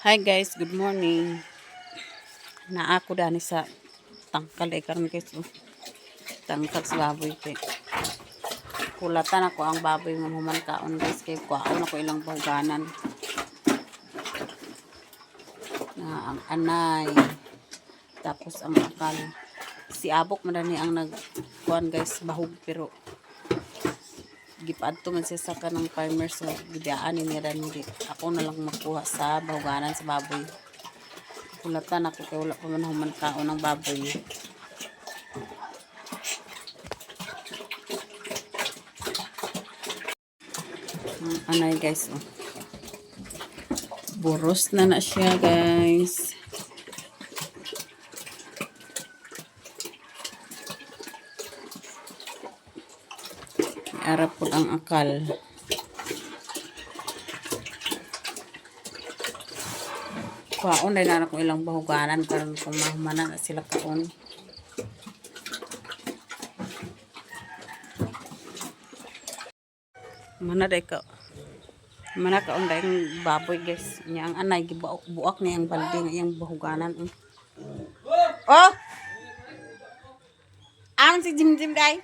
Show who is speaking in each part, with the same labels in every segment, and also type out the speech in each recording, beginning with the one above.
Speaker 1: Hi guys, good morning. Naa ko dani sa tangkal karon guys. Tangkal sa baboy kay. Kulatan ako ang baboy nga human kaon guys kay kuaon ako ilang bahuganan. Na ang anay. Tapos ang akal. Si Abok madani ang nagkuan guys bahog pero gipaadto man siya sa kanang farmer so gidaan ni dani. Ako na lang magkuha sa bahuganan sa baboy. Kulatan ako kay wala pa man human kaon ng baboy. Anay guys, oh. Buros na siya guys. Arap po ang akal. Kaon na na akong ilang bahuganan karon kung mahumanan na sila kaon. Mana kaon dai yung baboy guys. Nya ang anay gibuak niya ang balde nga iyang bahuganan. Oh! Ang si Jim guys.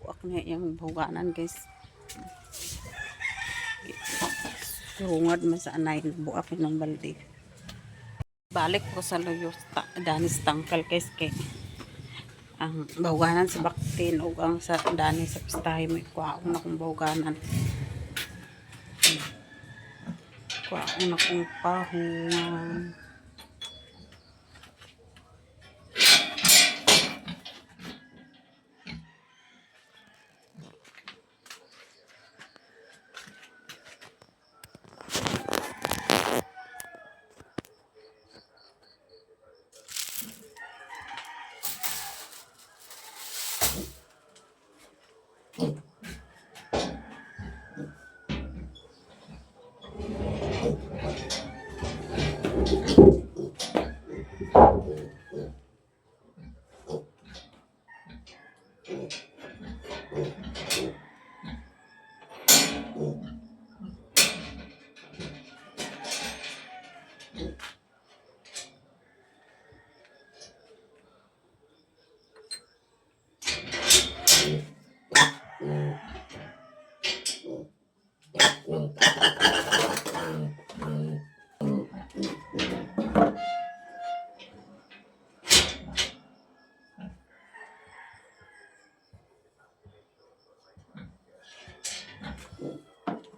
Speaker 1: Buak niya iyang bahuganan guys. Surungad man sa anay buak ng balde. Balik ko sa loyo danis tangkal guys kay ang bahuganan sa baktin o ang sa dani sa pistahe may kuwaon na kong bahuganan. Kuwaon na kong pahungan.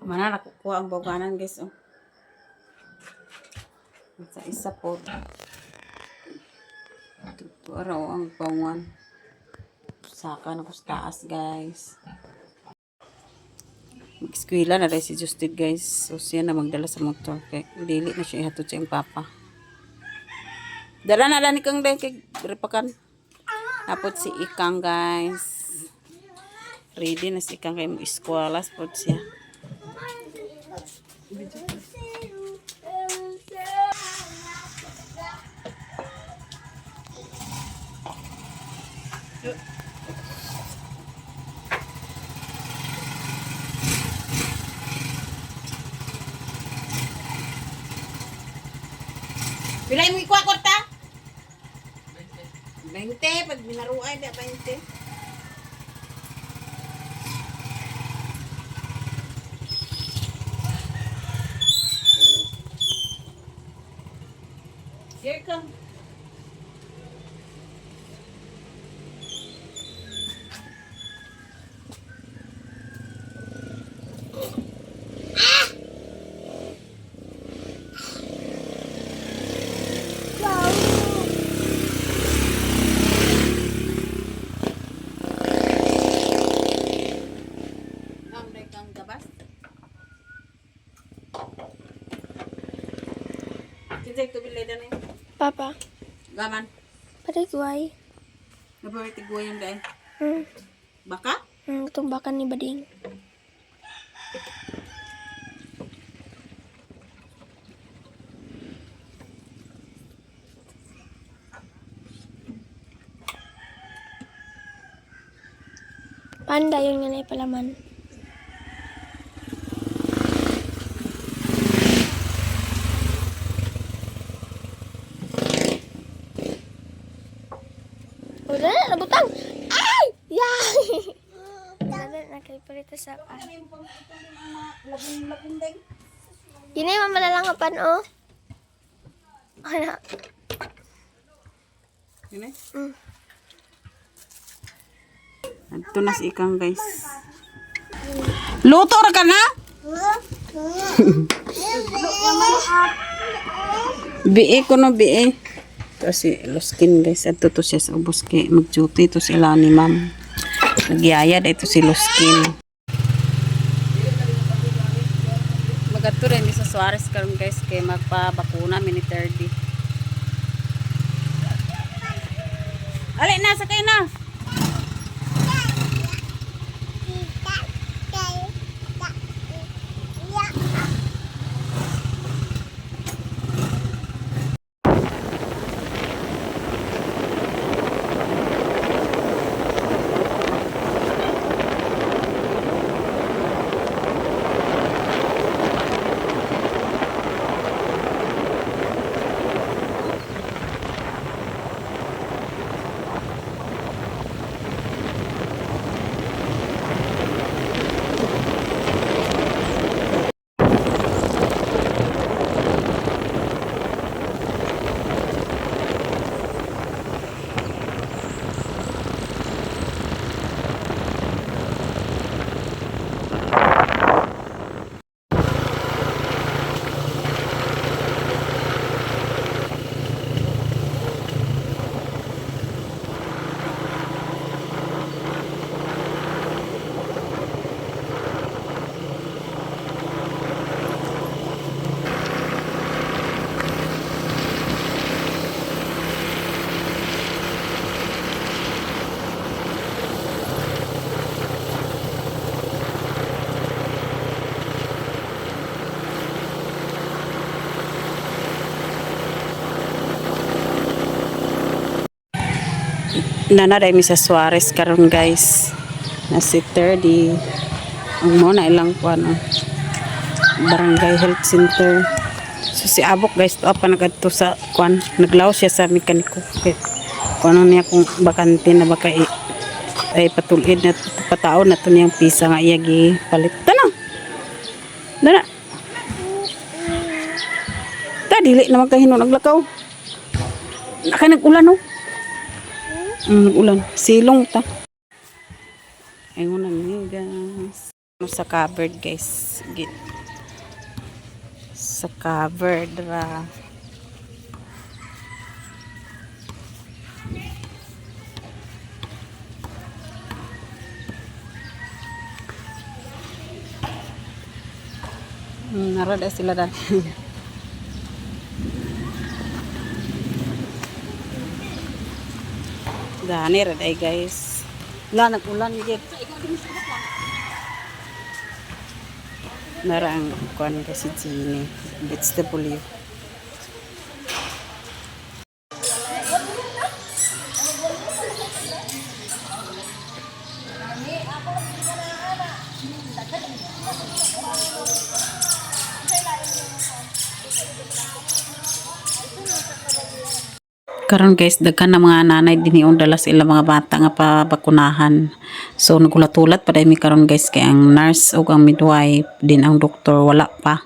Speaker 1: Mana nakukuha ang bahuganan guys, oh. Sa isa po. Ito araw ang bawan. Saka na ko sa taas guys. Mag-eskwela na rin si Justin guys. So siya na magdala sa motor. Kaya dili na siya ihatod sa yung papa. Dala na lang ikang dahil kay ripakan. Tapos si Ikang guys. Ready na si Ikang kay mo eskwela. Tapos siya. Bilay mo ikuha korta? 20. Pag binaruay, 20. Here come. Kinsay to bilay na yun?
Speaker 2: Papa,
Speaker 1: Gaman.
Speaker 2: pariguay.
Speaker 1: Nabawi tiguay yung dahil.
Speaker 2: Hmm.
Speaker 1: Baka?
Speaker 2: Itong bakan ni Bading. Panda yung nanay palaman. Kay palita sa kan.
Speaker 1: Labing ding.
Speaker 2: Yun na yung mamalalangapan, oh. Ano?
Speaker 1: Yun eh.
Speaker 2: Mm.
Speaker 1: Ito na si Ikang, guys. Luto ra ka na? Bie ko no, bie. Ito si Luskin, guys. Ito to siya sa ubos kay mag-duty. Ito sila ni ma'am. Nagyayad. Ito si Luskin. Magato rin sa Suarez karon, guys, kay magpabakuna mini 30. Ali na, sakay na. Nanaday mi sa Suarez karon, guys. Na si 30. Ang mo na ilang kuan, Barangay Health Center. So si Abok, guys, to pa nagadto sa kuan. Naglaw siya sa mekaniko. Kuno niya kung bakante na baka ay patulid na pataon na to niyang pisa nga iya gi palit. Tanang. Dana. Ta dili na magkahino naglakaw. Naka nag-ulan, no? Ulan. Silong ta. Ayun na niya, guys. Sa covered, guys. Sa covered ra. Narada sila dati. Gani ra day, guys. Wala nag-ulan gid. Narang kuan kasi Gini. Vegetable. Karon, guys, daghan na mga nanay dinhiun dala sa ilang mga bata nga pabakunahan. So nagulat-ulat pa mi karon, guys, kay ang nurse ug ang midwife din ang doktor wala pa.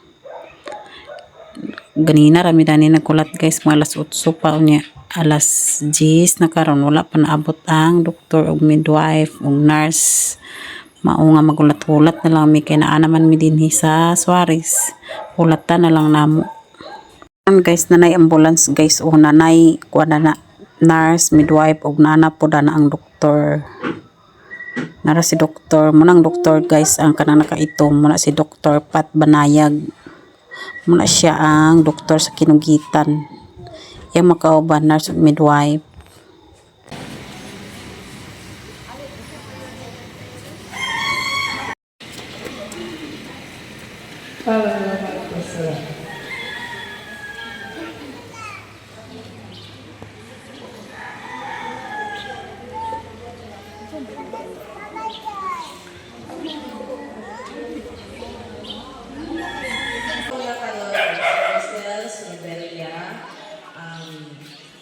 Speaker 1: Ganina rami dani nagkulat, guys, mga alas 8 pa unya. Alas 10 na karon wala pa naabot ang doktor ug midwife ug nurse. Mao nga magulat-ulat na lang mi kay naa naman mi dinhi sa Suarez. Ulatan na lang namo. Guys, nanay ambulance, guys, o nanay kuan na nurse, midwife ug nana po na ang doktor. Nara si doktor, munang doktor, guys, ang kanang nakaitom, muna si Dr. Pat Banayag. Muna siya ang doktor sa Kinugitan. Yang makauban nurse ug midwife.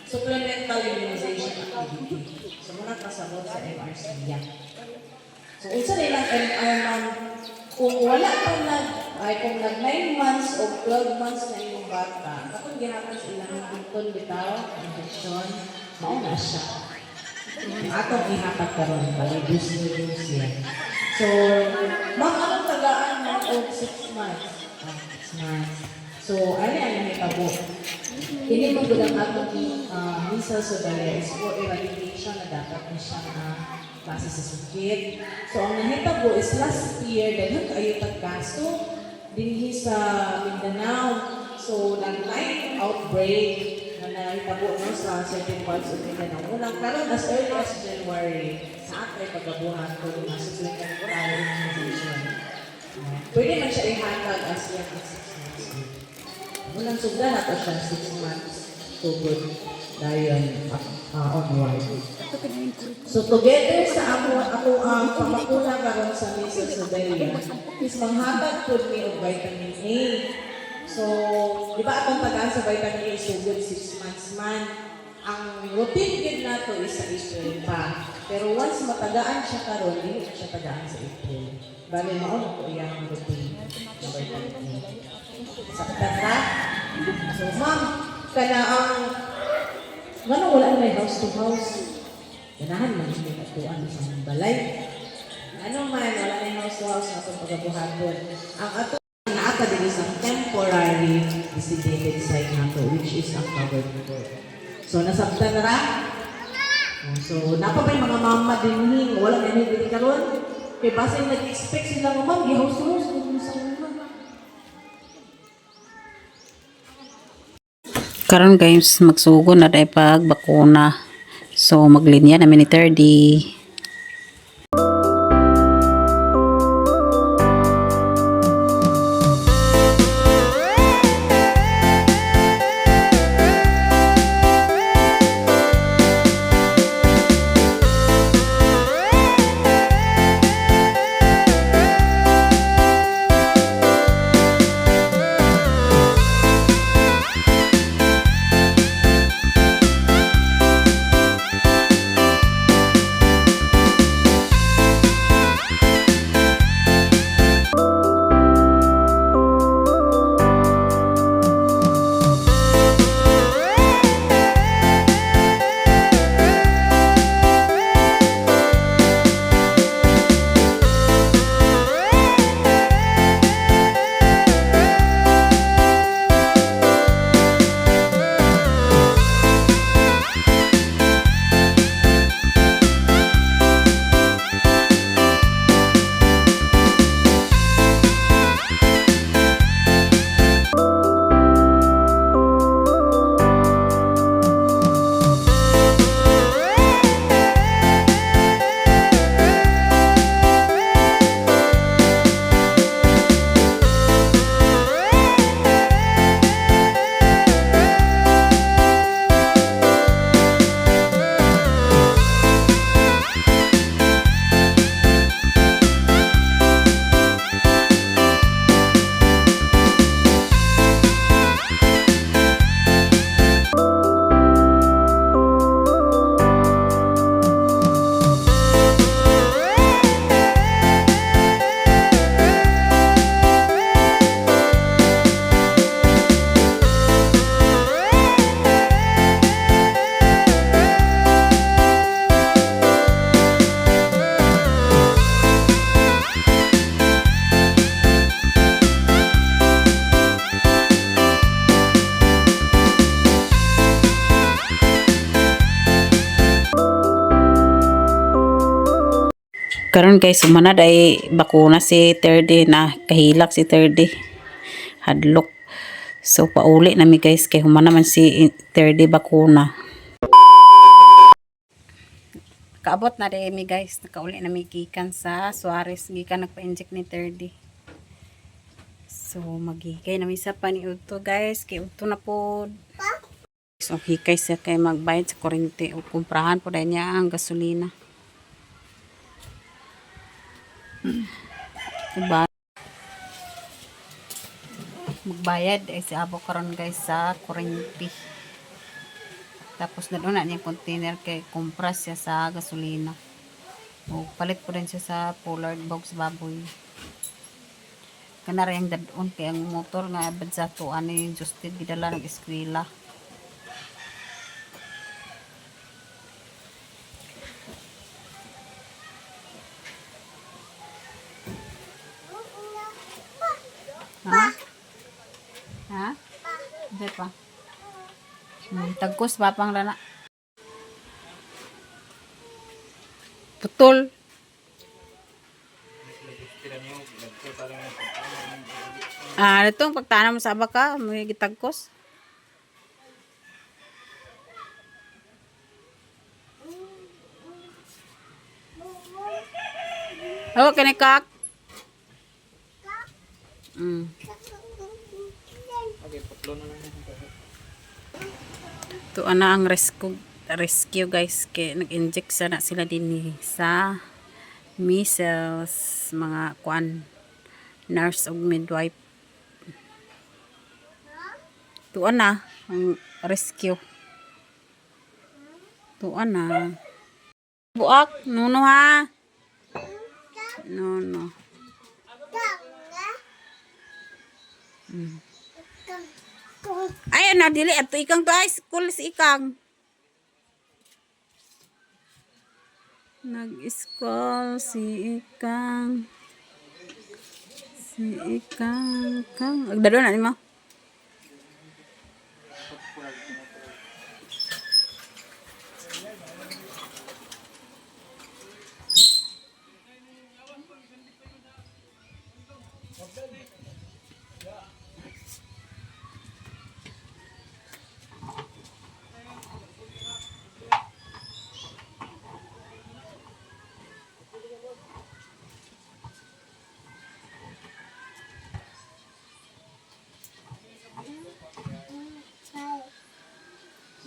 Speaker 3: Supplemental immunization activity. So, muna pasabot sa MRC. So, unsa nilang MR man, kung wala pa kung nag 9 months o 12 months na yung bata, kapag ginatan sa ilang button bitaw, injection, mauna siya. Atong ihatag karon bali reduce yan. So, ma'am, anong tagaan mo of 6 months? 6 months. So, ano ang nahitabo? Ini mo gudang atong measles o diarrhea for eradication na dapat na siya na base sa sakit. So, ang nahitabo is last year, dahil kayo pagkaso, dinhi sa Mindanao. So, nag-live outbreak na nahitabo no, sa certain parts of Mindanao. Unang karon as early as January, sa atay pagkabuhan ko yung nasa temporary immunization. Pwede man siya ihatag as young as 6 months. Unang sugda na to siya 6 months to good dayon onward. So together sa ako ang pamakuna karon sa measles sa diarrhea is manghatag pud mi og vitamin A. So, di ba atong tagaan sa vitamin A is good 6 months man. Ang routine gid nato is sa April pa. Pero once matagaan siya karon, dili siya tagaan sa April. Bali mao na ko iyang routine sa vitamin A. Saktan na? So, ma'am, kana ang ngano wala na house to house. Ganahan man yung katuan sa balay. Ano man, wala na house to house na itong pagkabuhaton. Ang ato naata din isang temporary designated site nato which is ang covered for. So, nasabtan na ra? So, napabay mga mama din hin, wala na hindi karon. Kaya basta nag-expect sila ng ma'am, i-house to house.
Speaker 1: Karon guys, magsugo na dahil pag bakuna. So, maglinya namin ni 30. Karon guys, sumanad ay bakuna si 30 na kahilak si 30. Hadlok. So pauli nami guys kay humana man si 30 bakuna. Kaabot na rin mi guys, nakauli nami gikan sa Suarez, gikan nagpa-inject ni 30. So magigay nami sa pani udto guys, kay udto na po. So hikay siya kay magbayad sa kuryente o kumprahan po dahil niya ang gasolina. Diba? Magbayad ay si abo karon guys sa kuryente. Tapos na doon na niya container kay kumpras siya sa gasolina. O, palit po din siya sa pollard box baboy. Kanara yung dadon kaya ang motor nga abad sa tuan ni Justin gidala ng eskwela. Ha? Ha? Hindi pa. Tagkos papang lana. Putol. Itong pagtanam sa abaka, may gitagkos. Oh, kanikak. Ito ana ang rescue guys. Kaya nag-inject sana sila din sa measles, mga kuan, nurse o midwife. Tuan na ang rescue. Tuan na. Buak, nuno ha. Nuno. Ay, na dili ato ikang to ay school si ikang. Nag-school si ikang. Si ikang kang. Agdado na ni mo.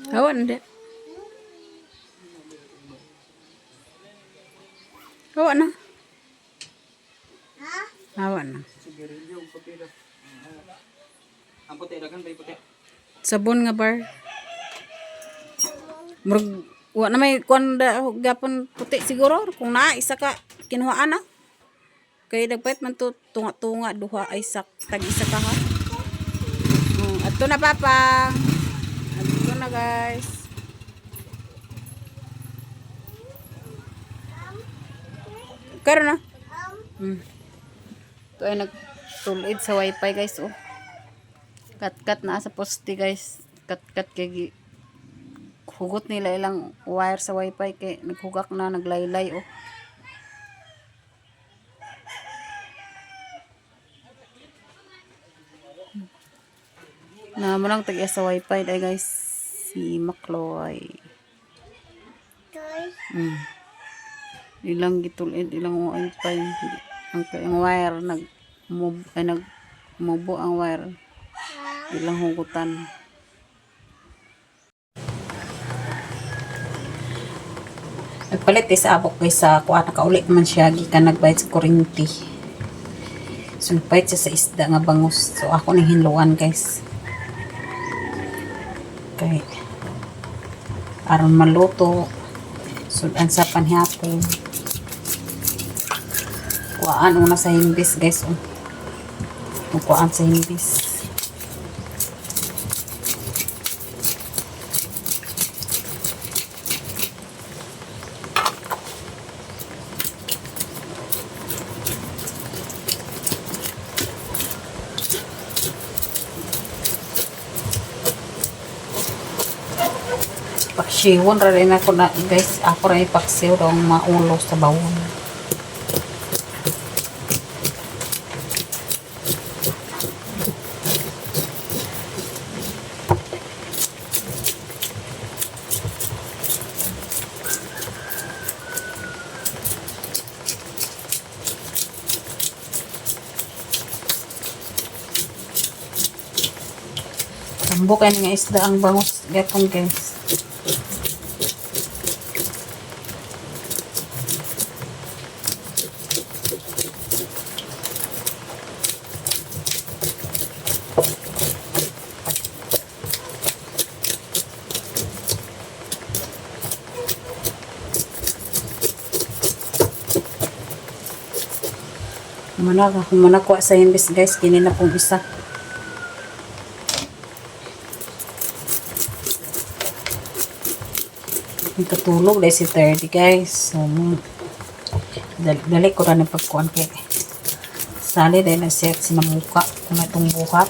Speaker 1: Hawa na di. Hawa na. Hawa na.
Speaker 4: Ang puti dagan bay puti.
Speaker 1: Sabon nga bar. Murag wa na may kuan da gapon puti siguro kung naa isa ka kinuhaan na. Kay dagpait man to tunga-tunga duha ay tag isa ka ha. Ato na papa. Ato na guys. Karon na. Ito ay nagtulid sa wifi guys oh. Kat na sa poste guys. Kat kay hugot nila ilang wire sa wifi kay naghugak na naglaylay oh. Na mo lang tag sa wifi dai guys si Macloy. Ilang gitulid ilang wifi ang wire nagmubo ang wire ilang hugutan. Nagpalit sa abok guys sa kuha nakaulit man siya gikan nagbayad sa kuryente. Sulpait siya sa isda nga bangus. So ako ning hinluan guys. Okay. Aron maluto. Sudan sa panhapon. Kuhaan una sa himbis guys. Kuhaan sa himbis. Paksiwon ra rin ako na guys. Ako rin ipaksiw daw ang maulo sa bawon. Tambo kayo nga isda ang bangus gapon guys. Humana ko sa imbis guys, kini na pong isa. Katulog dahil si 30 guys. So, dali ko na ng pagkuhan kay sali dahil na-set sinamuka kung itong buhat.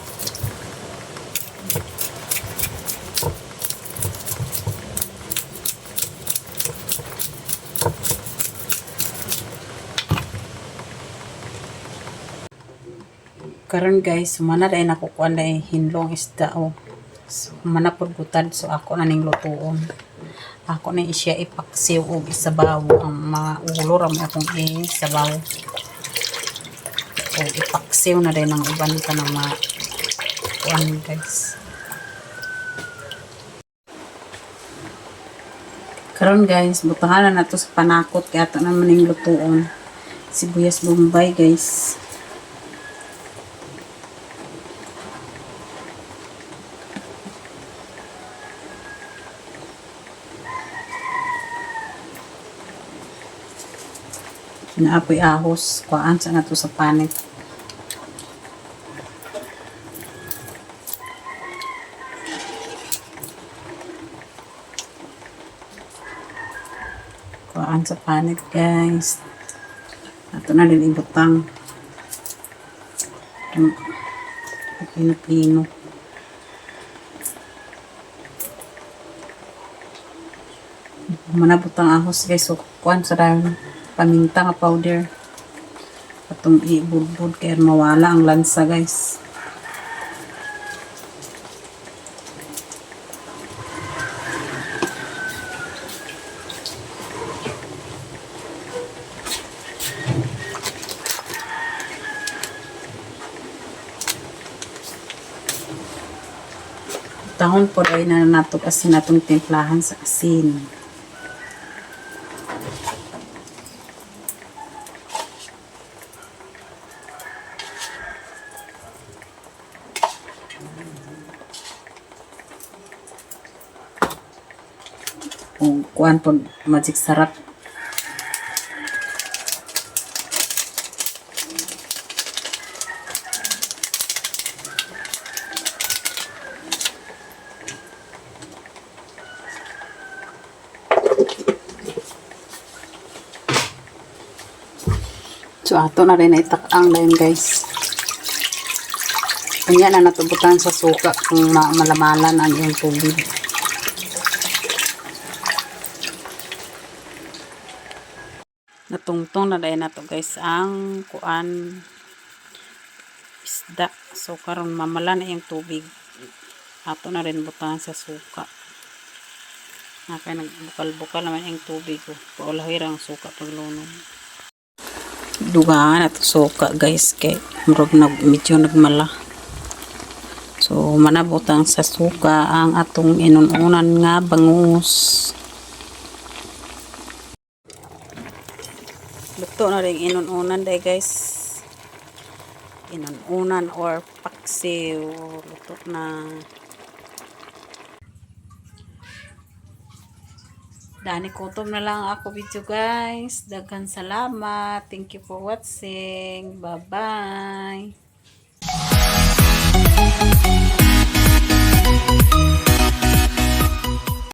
Speaker 1: Karon guys, sumana dahil nakukuha dahil hinlong isda o. So, humana po gutad. So, ako na ning lutuon. Ako na siya ipaksiw o isabaw ang mga ulo ramay akong isabaw o ipaksiw na rin ang uban ka na mga kuan guys. Karon guys, butangan na nato sa panakot kaya ito naman yung lutuon. Sibuyas Bombay guys. Naapoy ahos, kuhaan sa nato sa panit. Kuhaan sa panit guys. Ato na din ibutang. Pino-pino. Manabutang ahos guys, so kuhaan sa dahil paminta nga powder atong ibudbud kaya mawala ang lansa guys. Tahon po ay na nato kasi natong timplahan sa asin. Kung kuan po magic sarap. So ato na rin itak-ang dayon guys. Kanya na natubutan sa suka kung malamalan ang iyong tubig. Natungtong na dahil na to guys ang kuan isda. So karon mamala na yung tubig. Ato na rin butangan sa suka. Nakay nagbukal-bukal naman yung tubig ko. Paulahi ang suka paglunod. Dugaan at suka guys kay medyo nagmala. So manabutang sa suka ang atong inununan nga bangus. Luto na rin inununan dahil guys. Inununan or paksiw. Luto na. Dani kutom na lang ako video guys. Daghan salamat. Thank you for watching. Bye bye.